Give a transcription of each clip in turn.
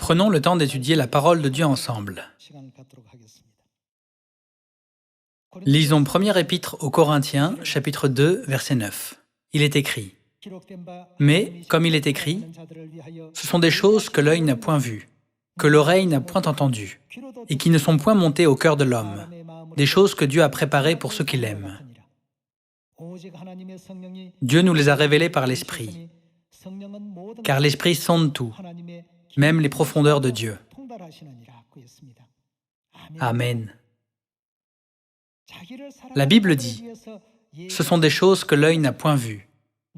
Prenons le temps d'étudier la parole de Dieu ensemble. Lisons 1er épître aux Corinthiens, chapitre 2, verset 9. Il est écrit : « Mais, comme il est écrit, ce sont des choses que l'œil n'a point vues, que l'oreille n'a point entendues, et qui ne sont point montées au cœur de l'homme, des choses que Dieu a préparées pour ceux qui l'aiment. Dieu nous les a révélées par l'Esprit, car l'Esprit sonde tout, même les profondeurs de Dieu. » Amen. La Bible dit : « Ce sont des choses que l'œil n'a point vues,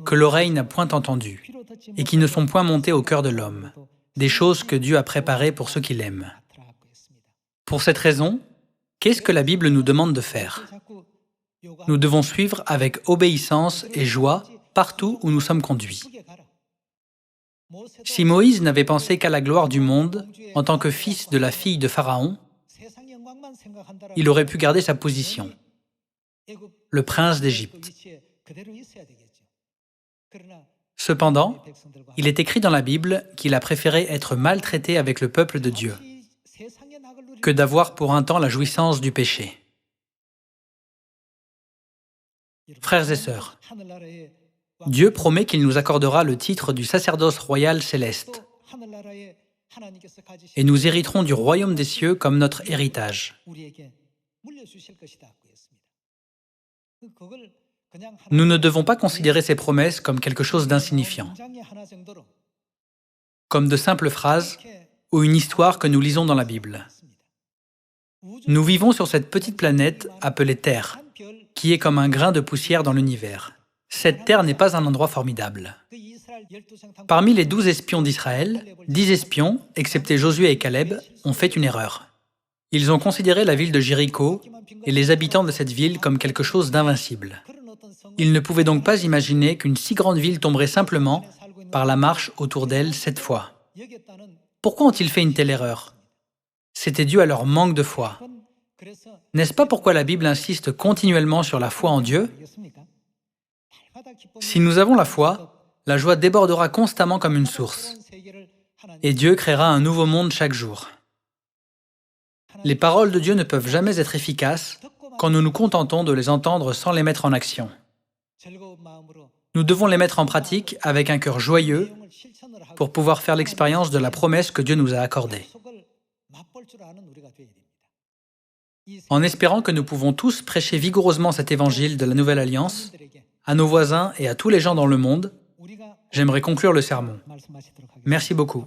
que l'oreille n'a point entendues, et qui ne sont point montées au cœur de l'homme, des choses que Dieu a préparées pour ceux qui l'aiment. » Pour cette raison, qu'est-ce que la Bible nous demande de faire ? Nous devons suivre avec obéissance et joie partout où nous sommes conduits. Si Moïse n'avait pensé qu'à la gloire du monde en tant que fils de la fille de Pharaon, il aurait pu garder sa position, le prince d'Égypte. Cependant, il est écrit dans la Bible qu'il a préféré être maltraité avec le peuple de Dieu que d'avoir pour un temps la jouissance du péché. Frères et sœurs, Dieu promet qu'il nous accordera le titre du sacerdoce royal céleste et nous hériterons du royaume des cieux comme notre héritage. Nous ne devons pas considérer ces promesses comme quelque chose d'insignifiant, comme de simples phrases ou une histoire que nous lisons dans la Bible. Nous vivons sur cette petite planète appelée Terre, qui est comme un grain de poussière dans l'univers. Cette terre n'est pas un endroit formidable. Parmi les 12 espions d'Israël, 10 espions, excepté Josué et Caleb, ont fait une erreur. Ils ont considéré la ville de Jéricho et les habitants de cette ville comme quelque chose d'invincible. Ils ne pouvaient donc pas imaginer qu'une si grande ville tomberait simplement par la marche autour d'elle 7 fois. Pourquoi ont-ils fait une telle erreur ? C'était dû à leur manque de foi. N'est-ce pas pourquoi la Bible insiste continuellement sur la foi en Dieu ? Si nous avons la foi, la joie débordera constamment comme une source, et Dieu créera un nouveau monde chaque jour. Les paroles de Dieu ne peuvent jamais être efficaces quand nous nous contentons de les entendre sans les mettre en action. Nous devons les mettre en pratique avec un cœur joyeux pour pouvoir faire l'expérience de la promesse que Dieu nous a accordée. En espérant que nous pouvons tous prêcher vigoureusement cet évangile de la Nouvelle Alliance à nos voisins et à tous les gens dans le monde, j'aimerais conclure le sermon. Merci beaucoup.